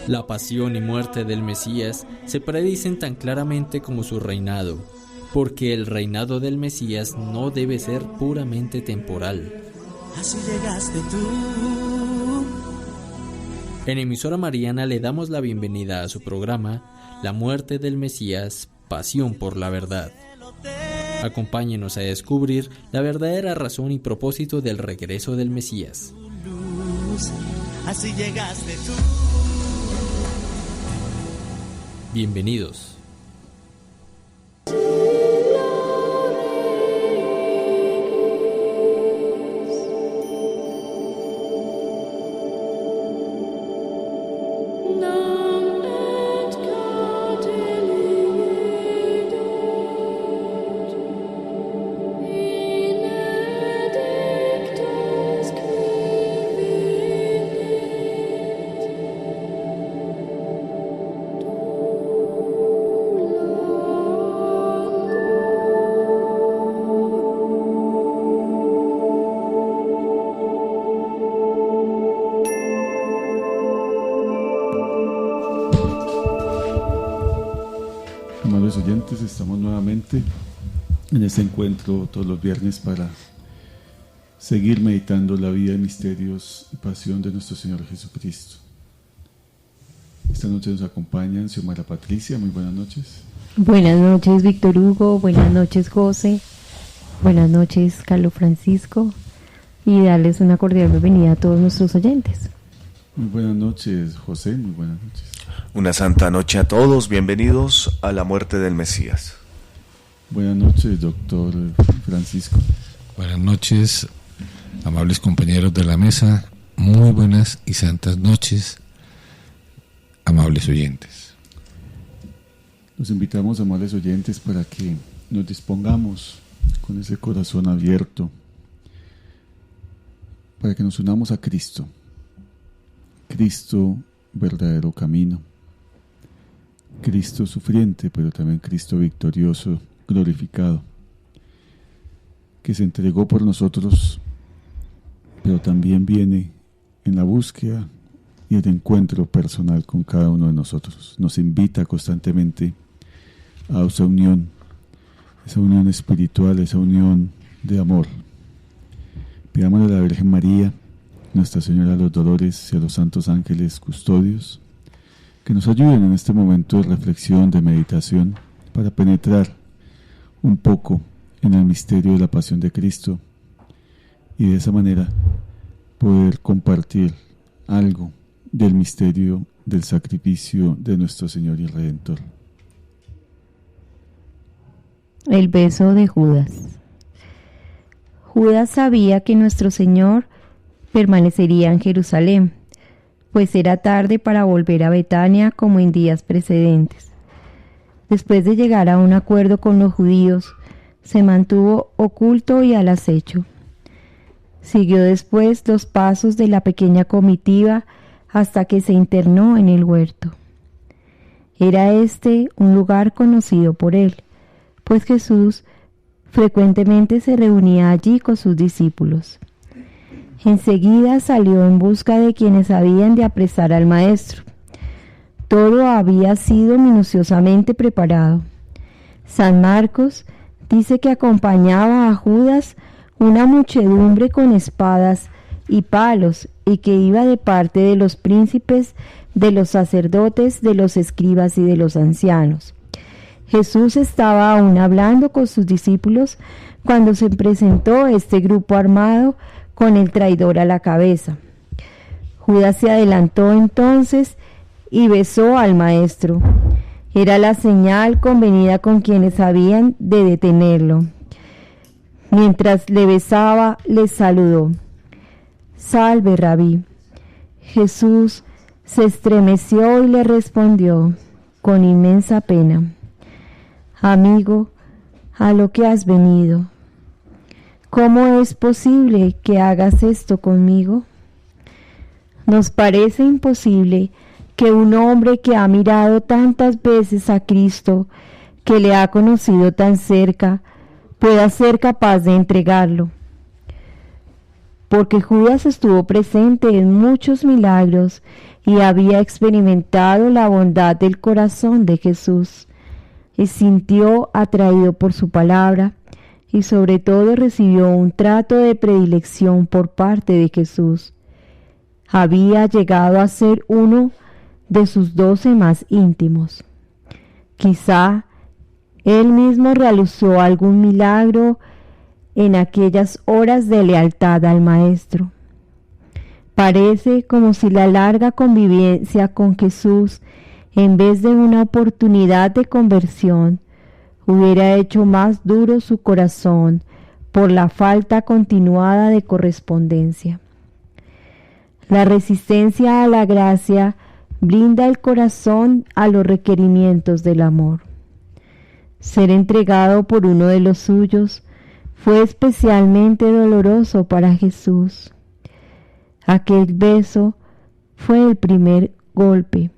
La pasión y muerte del Mesías se predicen tan claramente como su reinado, porque el reinado del Mesías no debe ser puramente temporal. Así llegaste tú. En Emisora Mariana le damos la bienvenida a su programa La muerte del Mesías, pasión por la verdad. Acompáñenos a descubrir la verdadera razón y propósito del regreso del Mesías. Así llegaste tú. Bienvenidos. Amables oyentes, estamos nuevamente en este encuentro todos los viernes para seguir meditando la vida, misterios y pasión de nuestro Señor Jesucristo. Esta noche nos acompañan Xiomara Patricia. Muy buenas noches. Buenas noches, Víctor Hugo. Buenas noches, José. Buenas noches, Carlos Francisco. Y darles una cordial bienvenida a todos nuestros oyentes. Muy buenas noches, José. Muy buenas noches. Una santa noche a todos, bienvenidos a la muerte del Mesías. Buenas noches, doctor Francisco. Buenas noches, amables compañeros de la mesa, muy buenas y santas noches, amables oyentes. Los invitamos, amables oyentes, para que nos dispongamos con ese corazón abierto, para que nos unamos a Cristo, Cristo verdadero camino, Cristo sufriente, pero también Cristo victorioso, glorificado, que se entregó por nosotros, pero también viene en la búsqueda y el encuentro personal con cada uno de nosotros. Nos invita constantemente a esa unión espiritual, esa unión de amor. Pidámosle a la Virgen María, Nuestra Señora de los Dolores y a los santos ángeles custodios, que nos ayuden en este momento de reflexión, de meditación, para penetrar un poco en el misterio de la pasión de Cristo y de esa manera poder compartir algo del misterio del sacrificio de nuestro Señor y Redentor. El beso de Judas. Judas sabía que nuestro Señor permanecería en Jerusalén, pues era tarde para volver a Betania como en días precedentes. Después de llegar a un acuerdo con los judíos, se mantuvo oculto y al acecho. Siguió después los pasos de la pequeña comitiva hasta que se internó en el huerto. Era este un lugar conocido por él, pues Jesús frecuentemente se reunía allí con sus discípulos. Enseguida salió en busca de quienes habían de apresar al maestro. Todo había sido minuciosamente preparado. San Marcos dice que acompañaba a Judas una muchedumbre con espadas y palos y que iba de parte de los príncipes, de los sacerdotes, de los escribas y de los ancianos. Jesús estaba aún hablando con sus discípulos cuando se presentó este grupo armado con el traidor a la cabeza. Judas se adelantó entonces y besó al maestro. Era la señal convenida con quienes habían de detenerlo. Mientras le besaba, le saludó: «Salve, Rabí». Jesús se estremeció y le respondió con inmensa pena: «Amigo, ¿a lo que has venido? ¿Cómo es posible que hagas esto conmigo? Nos parece imposible que un hombre que ha mirado tantas veces a Cristo, que le ha conocido tan cerca, pueda ser capaz de entregarlo. porque Judas estuvo presente en muchos milagros y había experimentado la bondad del corazón de Jesús, y sintió atraído por su palabra, y sobre todo recibió un trato de predilección por parte de Jesús. Había llegado a ser uno de sus 12 más íntimos. Quizá él mismo realizó algún milagro en aquellas horas de lealtad al Maestro. Parece como si la larga convivencia con Jesús, en vez de una oportunidad de conversión, hubiera hecho más duro su corazón por la falta continuada de correspondencia. La resistencia a la gracia blinda el corazón a los requerimientos del amor. Ser entregado por uno de los suyos fue especialmente doloroso para Jesús. Aquel beso fue el primer golpe,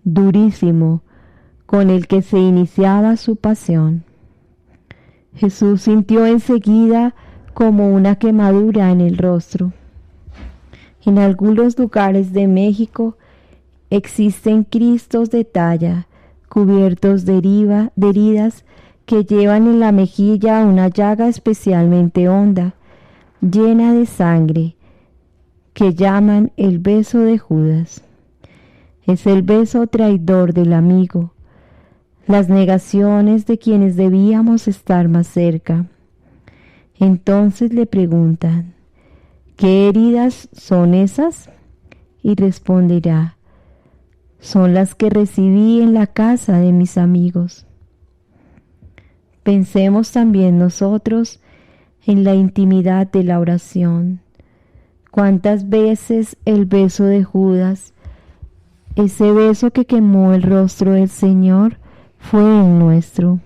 durísimo, con el que se iniciaba su pasión. Jesús sintió enseguida como una quemadura en el rostro. En algunos lugares de México existen cristos de talla, cubiertos de heridas que llevan en la mejilla una llaga especialmente honda, llena de sangre, que llaman el beso de Judas. Es el beso traidor del amigo, las negaciones de quienes debíamos estar más cerca. Entonces le preguntan, ¿qué heridas son esas? Y responderá, son las que recibí en la casa de mis amigos. Pensemos también nosotros en la intimidad de la oración. ¿Cuántas veces el beso de Judas, ese beso que quemó el rostro del Señor, fue el nuestro?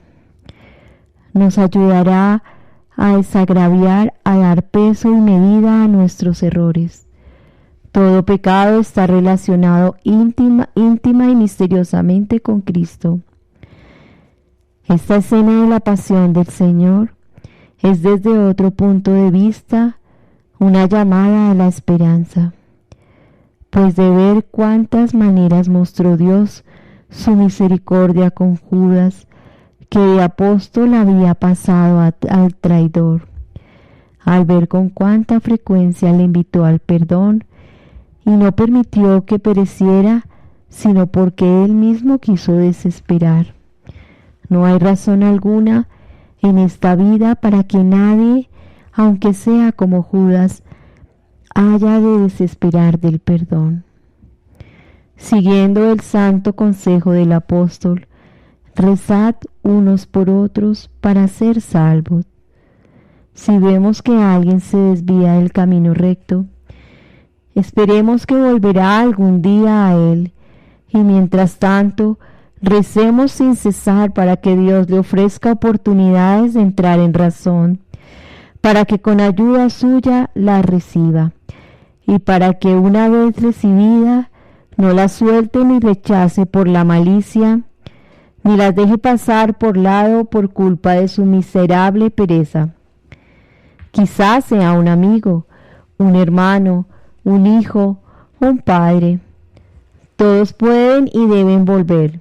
Nos ayudará a desagraviar, a dar peso y medida a nuestros errores. Todo pecado está relacionado íntima y misteriosamente con Cristo. Esta escena de la pasión del Señor es desde otro punto de vista una llamada a la esperanza, pues de ver cuántas maneras mostró Dios su misericordia con Judas, que de apóstol había pasado al traidor, al ver con cuánta frecuencia le invitó al perdón y no permitió que pereciera, sino porque él mismo quiso desesperar. No hay razón alguna en esta vida para que nadie, aunque sea como Judas, haya de desesperar del perdón. Siguiendo el santo consejo del apóstol, rezad unos por otros para ser salvos. Si vemos que alguien se desvía del camino recto, esperemos que volverá algún día a él, y mientras tanto, recemos sin cesar para que Dios le ofrezca oportunidades de entrar en razón, para que con ayuda suya la reciba, y para que una vez recibida no la suelte ni rechace por la malicia, ni las deje pasar por lado por culpa de su miserable pereza. Quizás sea un amigo, un hermano, un hijo, un padre. Todos pueden y deben volver.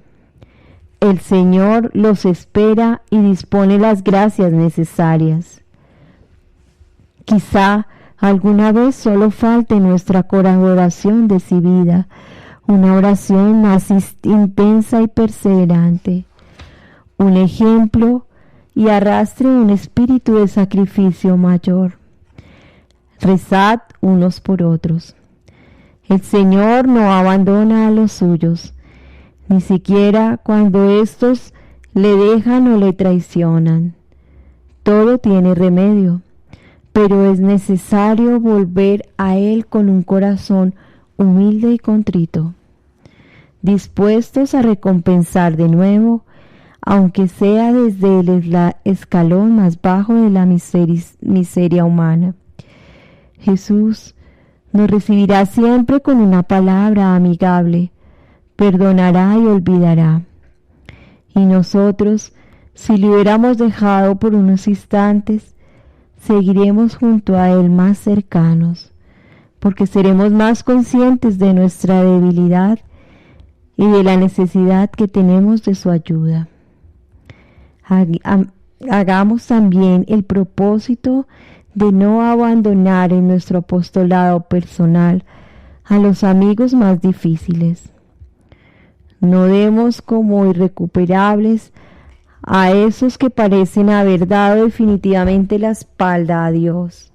El Señor los espera y dispone las gracias necesarias. Quizá alguna vez solo falte nuestra colaboración decidida, una oración más intensa y perseverante, un ejemplo y arrastre un espíritu de sacrificio mayor. Rezad unos por otros. El Señor no abandona a los suyos, ni siquiera cuando éstos le dejan o le traicionan. Todo tiene remedio, pero es necesario volver a Él con un corazón humilde y contrito, dispuestos a recompensar de nuevo, aunque sea desde el escalón más bajo de la miseria humana. Jesús nos recibirá siempre con una palabra amigable, perdonará y olvidará. Y nosotros, si le hubiéramos dejado por unos instantes, seguiremos junto a Él más cercanos, porque seremos más conscientes de nuestra debilidad y de la necesidad que tenemos de su ayuda. Hagamos también el propósito de no abandonar en nuestro apostolado personal a los amigos más difíciles. No demos como irrecuperables a esos que parecen haber dado definitivamente la espalda a Dios,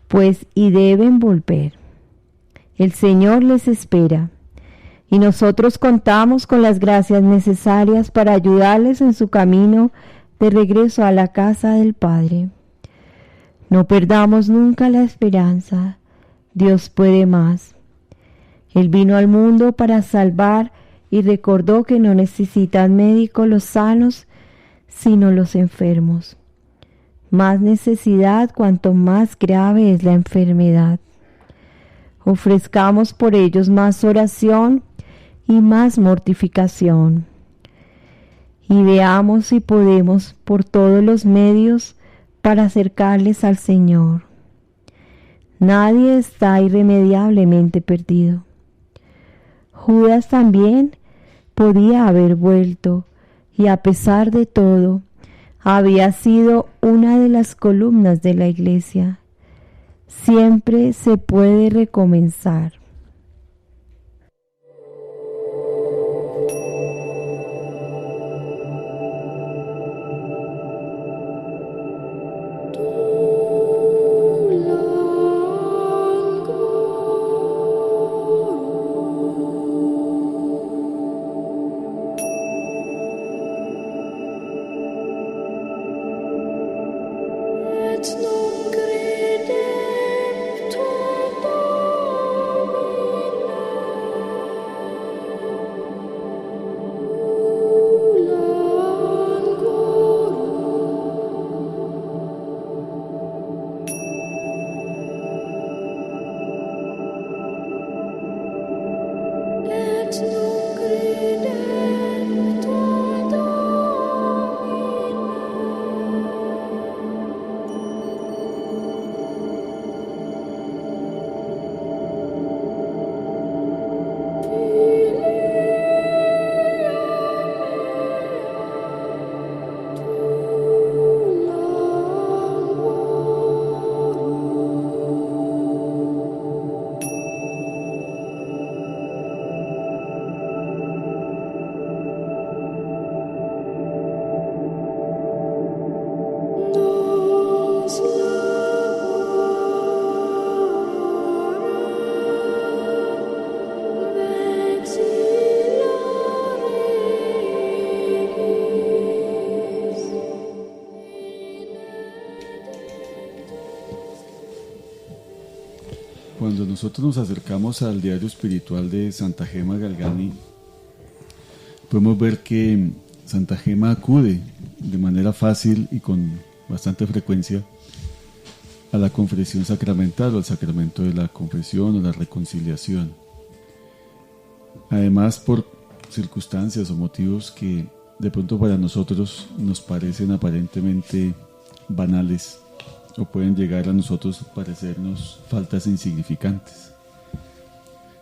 pues y deben volver. El Señor les espera, y nosotros contamos con las gracias necesarias para ayudarles en su camino de regreso a la casa del Padre. No perdamos nunca la esperanza. Dios puede más. Él vino al mundo para salvar y recordó que no necesitan médicos los sanos, sino los enfermos. Más necesidad cuanto más grave es la enfermedad. Ofrezcamos por ellos más oración y más mortificación. Y veamos si podemos por todos los medios para acercarles al Señor. Nadie está irremediablemente perdido. Judas también podía haber vuelto y a pesar de todo había sido una de las columnas de la iglesia. Siempre se puede recomenzar. Cuando nosotros nos acercamos al diario espiritual de Santa Gema Galgani, podemos ver que Santa Gema acude de manera fácil y con bastante frecuencia a la confesión sacramental o al sacramento de la confesión o la reconciliación. Además, por circunstancias o motivos que de pronto para nosotros nos parecen aparentemente banales o pueden llegar a nosotros a parecernos faltas insignificantes.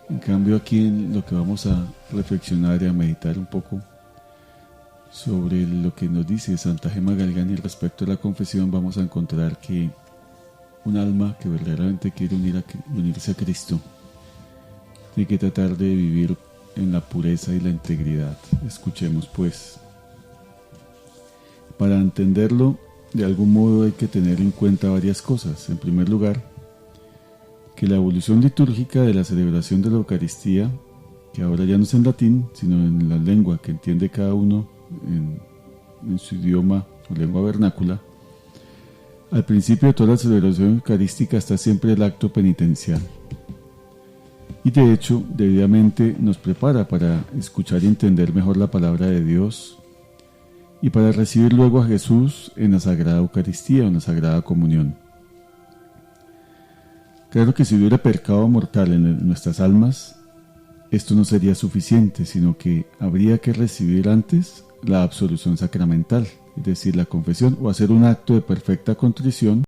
En cambio, aquí en lo que vamos a reflexionar y a meditar un poco sobre lo que nos dice Santa Gema Galgani respecto a la confesión, vamos a encontrar que un alma que verdaderamente quiere unirse a Cristo tiene que tratar de vivir en la pureza y la integridad. Escuchemos pues. Para entenderlo, de algún modo hay que tener en cuenta varias cosas. En primer lugar, que la evolución litúrgica de la celebración de la Eucaristía, que ahora ya no es en latín, sino en la lengua que entiende cada uno en su idioma o lengua vernácula, al principio de toda la celebración eucarística está siempre el acto penitencial. Y de hecho, debidamente nos prepara para escuchar y entender mejor la palabra de Dios y para recibir luego a Jesús en la Sagrada Eucaristía o en la Sagrada Comunión. Claro que si hubiera pecado mortal en nuestras almas, esto no sería suficiente, sino que habría que recibir antes la absolución sacramental, es decir, la confesión, o hacer un acto de perfecta contrición